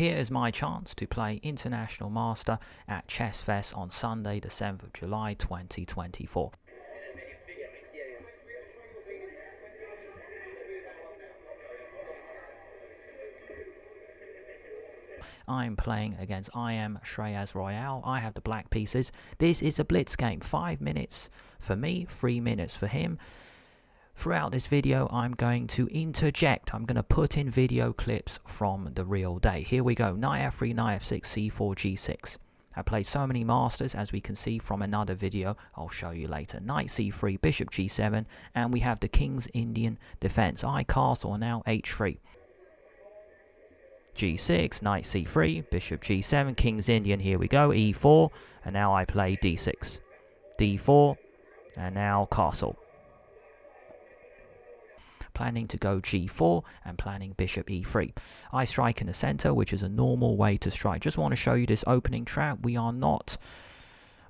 Here is my chance to play International Master at Chess Fest on Sunday the 7th of July 2024. I'm playing against Shreyas Royale. I have the black pieces. This is a blitz game. 5 minutes for me, 3 minutes for him. Throughout this video, I'm going to interject. I'm going to put in video clips from the real day. Here we go. Knight f3, knight f6, c4, g6. I played so many masters, as we can see from another video I'll show you later. Knight c3, bishop g7, and we have the King's Indian defense. I castle now h3. g6, knight c3, bishop g7, King's Indian, here we go, e4, and now I play d6, d4, and now castle. Planning to go g4 and planning bishop e3. I strike in the center, which is a normal way to strike. Just want to show you this opening trap.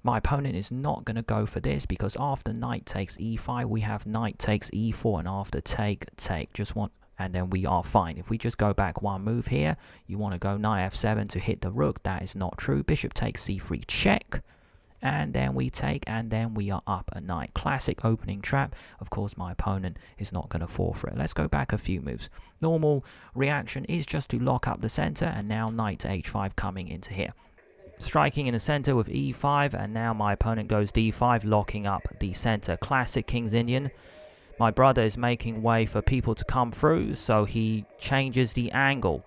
My opponent is not going to go for this, because after knight takes e5, we have knight takes e4, and after take, and then we are fine. If we just go back one move here, you want to go knight f7 to hit the rook. That is not true. Bishop takes c3 check, and then we take, and then we are up a knight. Classic opening trap. Of course, my opponent is not going to fall for it. Let's go back a few moves. Normal reaction is just to lock up the center, and now knight to h5 coming into here. Striking in the center with e5, and now my opponent goes d5, locking up the center. Classic King's Indian. My brother is making way for people to come through, so he changes the angle.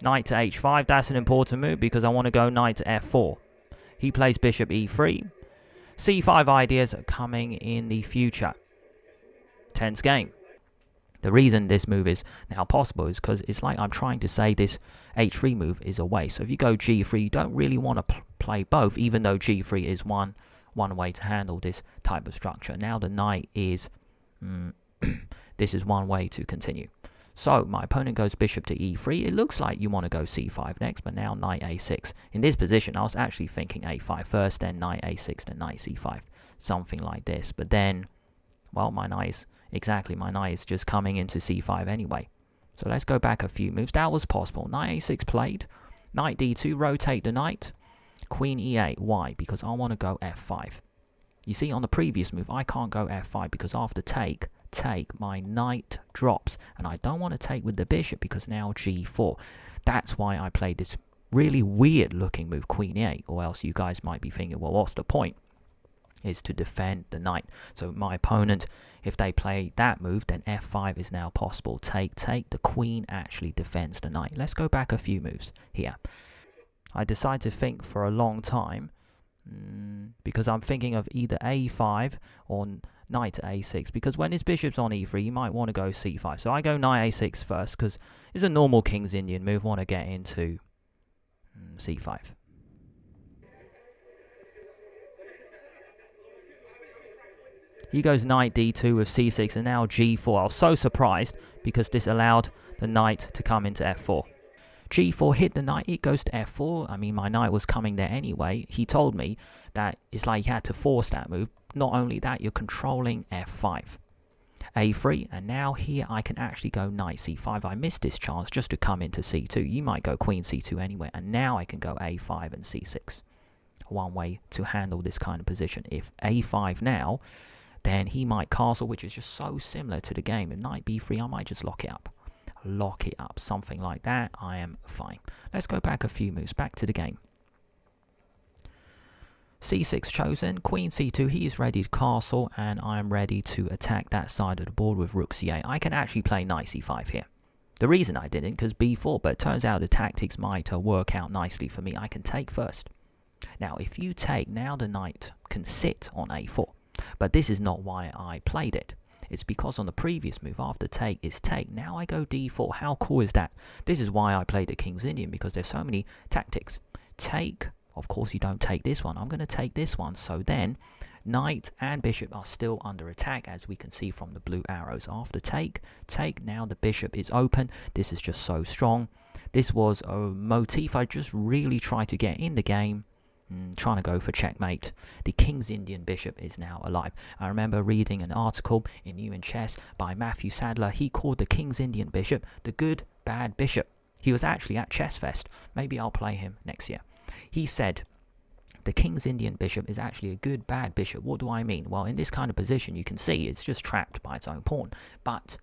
Knight to h5, that's an important move because I want to go knight to f4. He plays bishop e3. c5 ideas are coming in the future. Tense game. The reason this move is now possible is because it's like I'm trying to say this h3 move is a waste. So if you go g3, you don't really want to play both, even though g3 is one way to handle this type of structure. Now the knight is this is one way to continue. So my opponent goes bishop to e3. It looks like you want to go c5 next, but now knight a6. In this position, I was actually thinking a5 first, then knight a6, then knight c5, something like this. But then, well, my knight is just coming into c5 anyway. So let's go back a few moves. That was possible. Knight a6 played. Knight d2, rotate the knight. Queen e8. Why? Because I want to go f5. You see, on the previous move, I can't go f5 because after take, my knight drops. And I don't want to take with the bishop because now g4. That's why I played this really weird looking move, queen e8. Or else you guys might be thinking, well, what's the point? Is to defend the knight. So my opponent, if they play that move, then f5 is now possible. Take. The queen actually defends the knight. Let's go back a few moves here. I decide to think for a long time because I'm thinking of either a5 or knight to a6, because when his bishop's on e3, you might want to go c5. So I go knight a6 first because it's a normal King's Indian move. Want to get into c5. He goes knight d2 with c6 and now g4. I was so surprised because this allowed the knight to come into f4. g4 hit the knight, it goes to f4. I mean, my knight was coming there anyway. He told me that it's like he had to force that move. Not only that, you're controlling f5. a3, and now here I can actually go knight c5. I missed this chance just to come into c2. You might go queen c2 anyway, and now I can go a5 and c6. One way to handle this kind of position. If a5 now, then he might castle, which is just so similar to the game. If knight b3, I might just lock it up. Something like that. I am fine. Let's go back a few moves, back to the game. c6 chosen, queen c2, he is ready to castle, and I am ready to attack that side of the board with rook c8. I can actually play knight c5 here. The reason I didn't, because b4, but it turns out the tactics might work out nicely for me. I can take first. Now, if you take, now the knight can sit on a4. But this is not why I played it. It's because on the previous move, after take is take. Now I go d4. How cool is that? This is why I played the King's Indian, because there's so many tactics. Take, of course you don't take this one. I'm going to take this one. So then, knight and bishop are still under attack, as we can see from the blue arrows. After take, now the bishop is open. This is just so strong. This was a motif I just really tried to get in the game. Trying to go for checkmate. The King's Indian bishop is now alive. I remember reading an article in New in Chess by Matthew Sadler. He called the King's Indian bishop the good bad bishop. He was actually at Chess Fest. Maybe I'll play him next year. He said, the King's Indian bishop is actually a good, bad bishop. What do I mean? Well, in this kind of position, you can see it's just trapped by its own pawn. But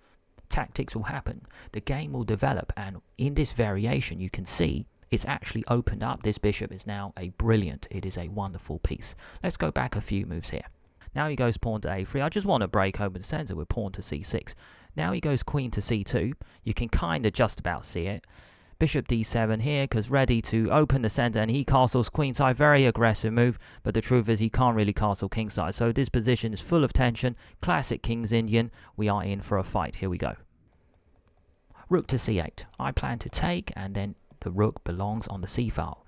tactics will happen. The game will develop. And in this variation, you can see it's actually opened up. This bishop is now it is a wonderful piece. Let's go back a few moves here. Now he goes pawn to a3. I just want to break open the center with pawn to c6. Now he goes queen to c2. You can kind of just about see it. Bishop d7 here, because ready to open the center, and he castles queenside. Very aggressive move, but the truth is he can't really castle kingside. So this position is full of tension. Classic King's Indian. We are in for a fight. Here we go. Rook to c8. I plan to take, and then the rook belongs on the c file.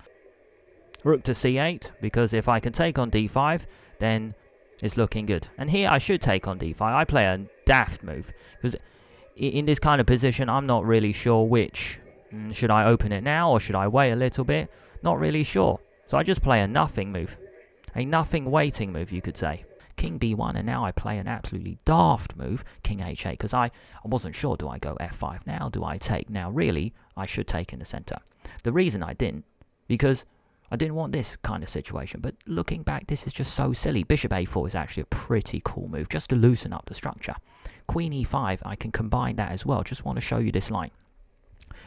Rook to c8, because if I can take on d5, then it's looking good. And here I should take on d5. I play a daft move, because in this kind of position, I'm not really sure which. Should I open it now or should I wait a little bit? Not really sure. So I just play a nothing move. A nothing waiting move, you could say. King b1, and now I play an absolutely daft move, king h8, because I wasn't sure, do I go f5 now? Do I take? Now, really, I should take in the center. The reason I didn't, because I didn't want this kind of situation. But looking back, this is just so silly. Bishop a4 is actually a pretty cool move, just to loosen up the structure. Queen e5, I can combine that as well. Just want to show you this line.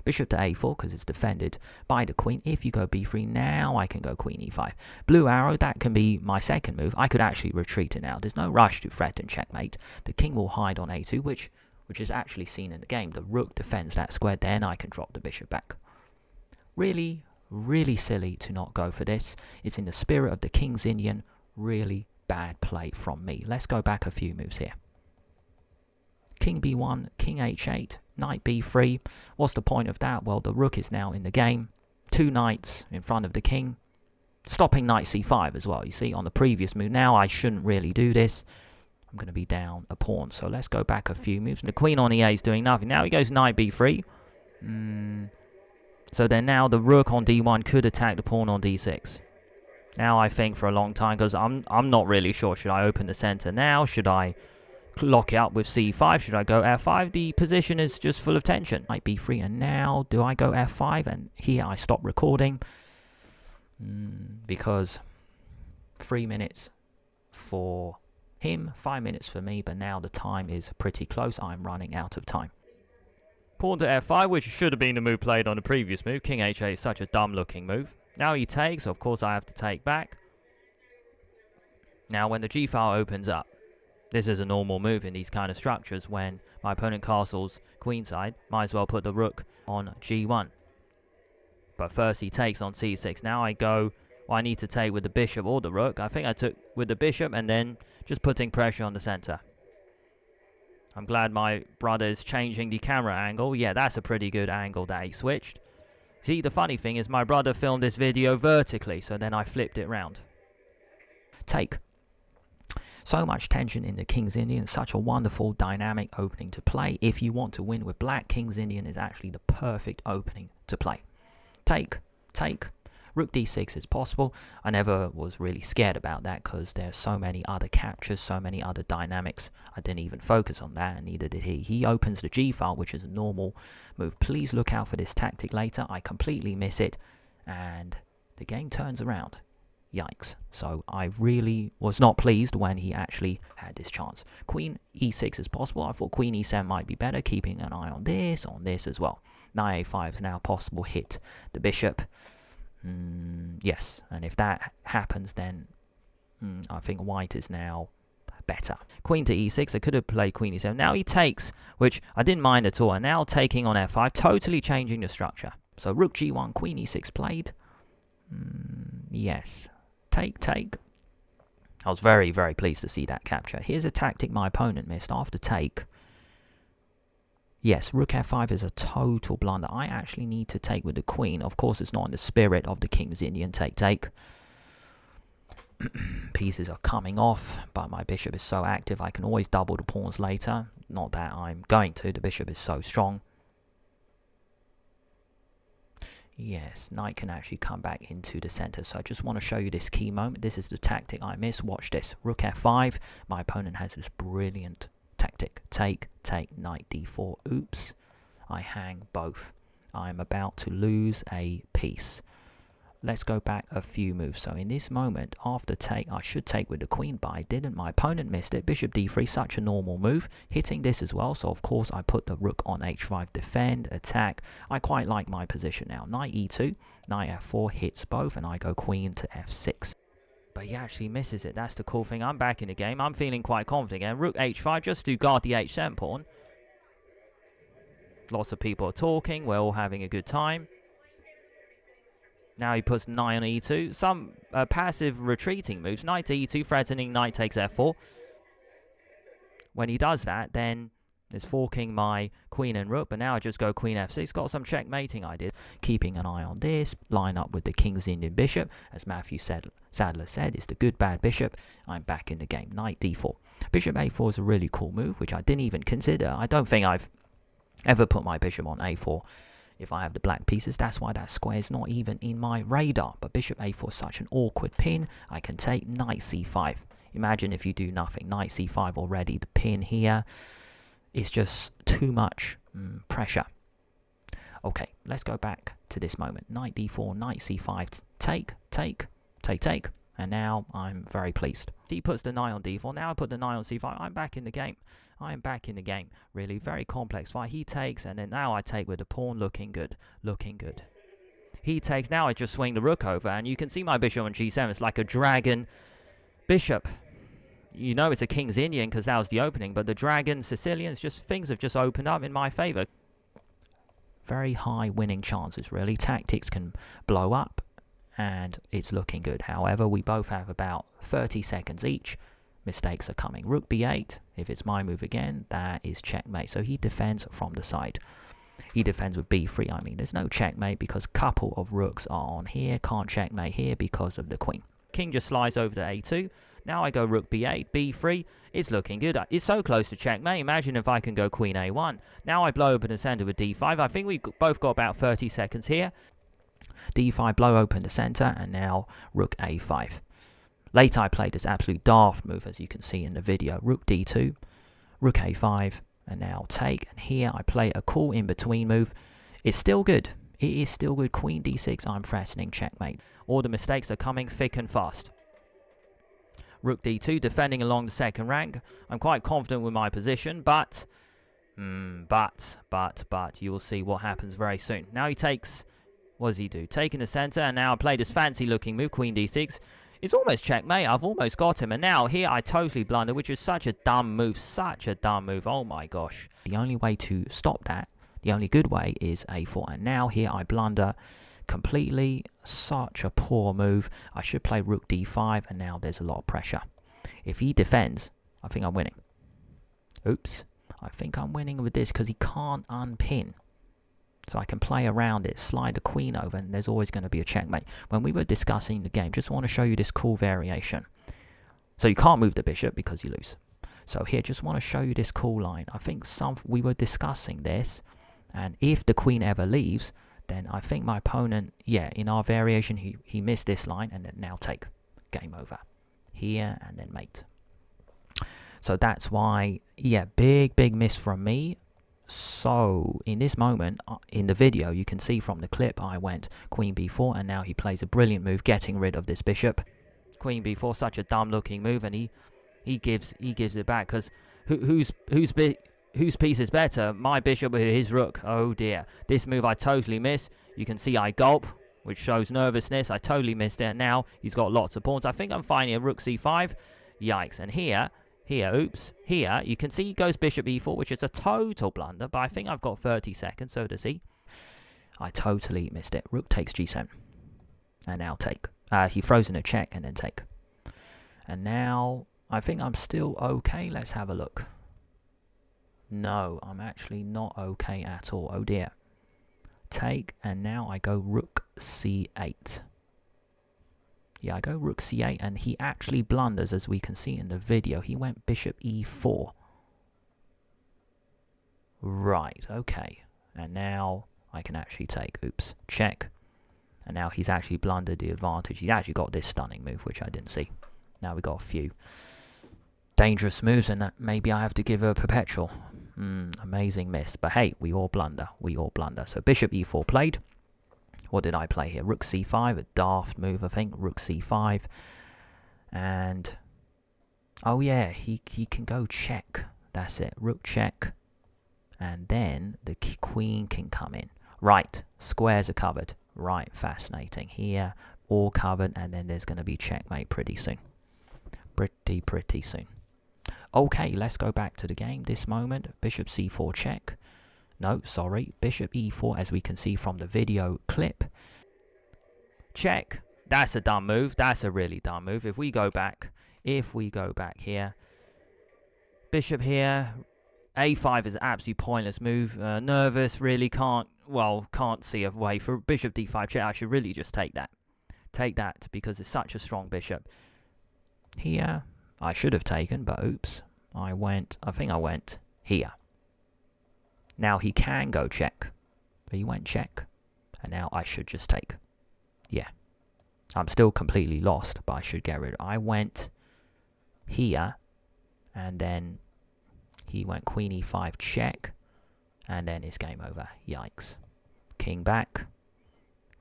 Bishop to a4, because it's defended by the queen. If you go b3, now I can go queen e5. Blue arrow, that can be my second move. I could actually retreat it now. There's no rush to threat and checkmate. The king will hide on a2, which is actually seen in the game. The rook defends that square, then I can drop the bishop back. Really, really silly to not go for this. It's in the spirit of the King's Indian. Really bad play from me. Let's go back a few moves here. King b1, king h8, knight b3. What's the point of that? Well, the rook is now in the game. 2 knights in front of the king. Stopping knight c5 as well. You see, on the previous move. Now I shouldn't really do this. I'm going to be down a pawn. So let's go back a few moves. And the queen on e8 is doing nothing. Now he goes knight b3. So then now the rook on d1 could attack the pawn on d6. Now I think for a long time, because I'm not really sure. Should I open the center now? Should I lock it up with c5? Should I go f5? The position is just full of tension. Knight b3, and now do I go f5? And here I stop recording because 3 minutes for him, 5 minutes for me, but now the time is pretty close. I'm running out of time. Pawn to f5, which should have been the move played on the previous move. King h8 is such a dumb looking move. Now he takes, of course I have to take back. Now when the g file opens up, this is a normal move in these kind of structures. When my opponent castles queenside, might as well put the rook on g1. But first he takes on c6. Now I go, well, I need to take with the bishop or the rook. I think I took with the bishop and then just putting pressure on the center. I'm glad my brother is changing the camera angle. Yeah, that's a pretty good angle that he switched. See, the funny thing is my brother filmed this video vertically, so then I flipped it round. Take. So much tension in the King's Indian. Such a wonderful dynamic opening to play. If you want to win with black, King's Indian is actually the perfect opening to play. Take. Take. Rook d6 is possible. I never was really scared about that because there's so many other captures, so many other dynamics. I didn't even focus on that, and neither did he. He opens the g file, which is a normal move. Please look out for this tactic later. I completely miss it, and the game turns around. Yikes. So I really was not pleased when he actually had this chance. Queen e6 is possible. I thought queen e7 might be better, keeping an eye on this as well. Knight a5 is now possible. Hit the bishop. Yes, and if that happens, then I think white is now better. Queen to e6, I could have played queen e7. Now he takes, which I didn't mind at all, and now taking on f5, totally changing the structure. So rook g1, queen e6 played. Yes, take. I was very, very pleased to see that capture. Here's a tactic my opponent missed after take. Yes, rook f5 is a total blunder. I actually need to take with the queen. Of course, it's not in the spirit of the King's Indian take. Pieces are coming off, but my bishop is so active, I can always double the pawns later. Not that I'm going to. The bishop is so strong. Yes, knight can actually come back into the center. So I just want to show you this key moment. This is the tactic I missed. Watch this. Rook f5. My opponent has this brilliant tactic. Take, knight d4. Oops. I hang both. I'm about to lose a piece. Let's go back a few moves. So in this moment, after take, I should take with the queen, but I didn't. My opponent missed it. Bishop d3, such a normal move. Hitting this as well. So of course I put the rook on h5, defend, attack. I quite like my position now. Knight e2, knight f4 hits both, and I go queen to f6. But he actually misses it. That's the cool thing. I'm back in the game. I'm feeling quite confident again. Rook h5, just to guard the h7 pawn. Lots of people are talking. We're all having a good time. Now he puts knight on e2. Some passive retreating moves. Knight to e2, threatening knight takes f4. When he does that, then it's forking my queen and rook. But now I just go queen f6. Got some checkmating ideas. Keeping an eye on this. Line up with the King's Indian bishop. As Matthew Sadler said, it's the good bad bishop. I'm back in the game. Knight d4. Bishop a4 is a really cool move, which I didn't even consider. I don't think I've ever put my bishop on a4. If I have the black pieces, that's why that square is not even in my radar. But bishop a4 is such an awkward pin. I can take knight c5. Imagine if you do nothing. Knight c5 already. The pin here is just too much pressure. Okay, let's go back to this moment. Knight d4, knight c5. Take, take, take, take. And now I'm very pleased. He puts the knight on d4. Now I put the knight on c5. I'm back in the game. I am back in the game. Really very complex fight. He takes, and then now I take with the pawn. Looking good. Looking good. He takes. Now I just swing the rook over, and you can see my bishop on g7. It's like a dragon bishop. You know it's a King's Indian because that was the opening, but the dragon Sicilians, just things have just opened up in my favor. Very high winning chances, really. Tactics can blow up, and it's looking good. However, we both have about 30 seconds each. Mistakes are coming. Rook b8. If it's my move again, that is checkmate. So he defends from the side. He defends with b3. I mean, there's no checkmate because couple of rooks are on here. Can't checkmate here because of the queen. King just slides over to a2. Now I go rook b8, b3. It's looking good. It's so close to checkmate. Imagine if I can go queen a1. Now I blow open the center with d5. I think we've both got about 30 seconds here. d5, blow open the center, and now rook a5. Later I played this absolute daft move, as you can see in the video. Rook d2, rook a5, and now take. And here I play a cool in-between move. It's still good. It is still good. Queen d6, I'm threatening checkmate. All the mistakes are coming thick and fast. Rook d2, defending along the second rank. I'm quite confident with my position, but you will see what happens very soon. Now he takes, what does he do? Taking the center, and now I play this fancy looking move, queen d6. It's almost checkmate. I've almost got him. And now here I totally blunder, which is such a dumb move. Such a dumb move. Oh my gosh. The only way to stop that, the only good way, is a4. And now here I blunder completely. Such a poor move. I should play rook d5. And now there's a lot of pressure. If he defends, I think I'm winning. Oops. I think I'm winning with this because he can't unpin. So I can play around it, slide the queen over, and there's always going to be a checkmate. When we were discussing the game, just want to show you this cool variation. So you can't move the bishop because you lose. So here, just want to show you this cool line. I think we were discussing this, and if the queen ever leaves, then I think my opponent, yeah, in our variation, he missed this line, and then now take. Game over. Here, and then mate. So that's why, yeah, big miss from me. So in this moment in the video, you can see from the clip I went queen b4, and now he plays a brilliant move getting rid of this bishop. Queen b4, such a dumb looking move, and he gives it back because whose piece is better, my bishop or his rook? Oh dear, this move I totally miss. You can see I gulp, which shows nervousness. I totally missed it. Now he's got lots of pawns. I think I'm finding a rook c5. Yikes. And here, oops, here, you can see he goes bishop e4, which is a total blunder, but I think I've got 30 seconds, so does he. I totally missed it. Rook takes g7. And now take. He throws in a check and then take. And now, I think I'm still okay. Let's have a look. No, I'm actually not okay at all. Oh dear. Take, and now I go rook c8. Yeah, I go rook c8, and he actually blunders, as we can see in the video. He went bishop e4. Right, okay. And now I can actually take. Oops, check. And now he's actually blundered the advantage. He's actually got this stunning move, which I didn't see. Now we got a few dangerous moves, and that maybe I have to give a perpetual. Amazing miss. But hey, we all blunder. We all blunder. So bishop e4 played. What did I play here? Rook c5, a daft move, I think. Rook c5. And, oh yeah, he can go check. That's it. Rook check. And then the queen can come in. Right, squares are covered. Right, fascinating. Here, all covered, and then there's going to be checkmate pretty soon. Pretty soon. Okay, let's go back to the game. This moment, bishop c4 check. No, sorry, bishop e4, as we can see from the video clip. Check. That's a dumb move. That's a really dumb move. If we go back here, bishop here, a5 is an absolutely pointless move. Nervous, really can't see a way for bishop d5 check. I should really just take that. Take that, because it's such a strong bishop. Here, I should have taken, but oops. I think I went here. Now he can go check. He went check. And now I should just take. Yeah. I'm still completely lost, but I should get rid of it. I went here, and then he went queen e5 check, and then it's game over. Yikes. King back,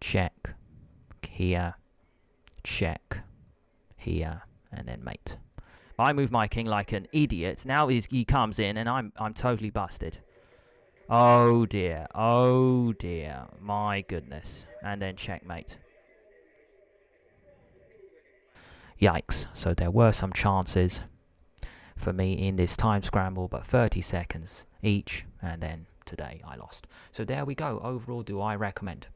check, here, check, here, and then mate. I move my king like an idiot. Now he comes in, and I'm totally busted. Oh dear, my goodness. And then checkmate. Yikes. So there were some chances for me in this time scramble, but 30 seconds each, and then today I lost. So there we go. Overall, do I recommend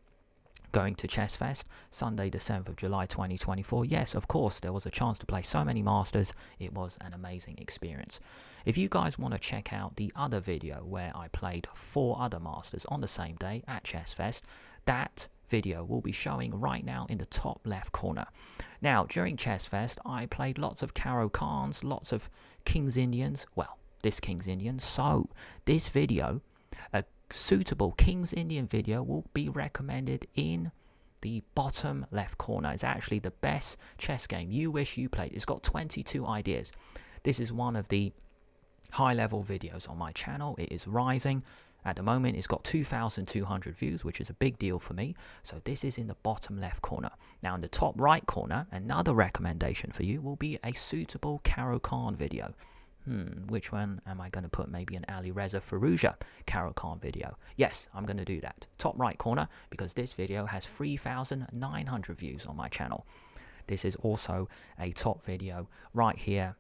going to Chess Fest Sunday the 7th of July 2024? Yes, of course. There was a chance to play so many masters. It was an amazing experience. If you guys want to check out the other video where I played 4 other masters on the same day at Chess Fest, that video will be showing right now in the top left corner. Now, during Chess Fest, I played lots of Caro Khans, lots of King's Indians. Well, this King's Indian. So this video, a suitable King's Indian video, will be recommended in the bottom left corner. It's actually the best chess game you wish you played. It's got 22 ideas. This is one of the high-level videos on my channel. It is rising. At the moment, it's got 2,200 views, which is a big deal for me. So this is in the bottom left corner. Now, in the top right corner, another recommendation for you will be a suitable Caro Khan video. Which one am I going to put? Maybe an Ali Reza Firouzja Caro Khan video. Yes, I'm going to do that. Top right corner, because this video has 3,900 views on my channel. This is also a top video right here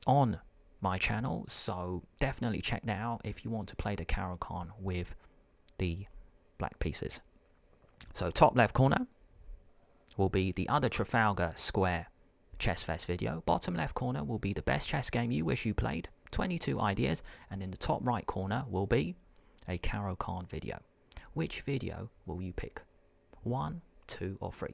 on my channel, so definitely check that out if you want to play the Caro Khan with the black pieces. So top left corner will be the other Trafalgar Square Chess Fest video. Bottom left corner will be the best chess game you wish you played, 22 ideas, and in the top right corner will be a Caro Khan video. Which video will you pick? 1, 2, or 3?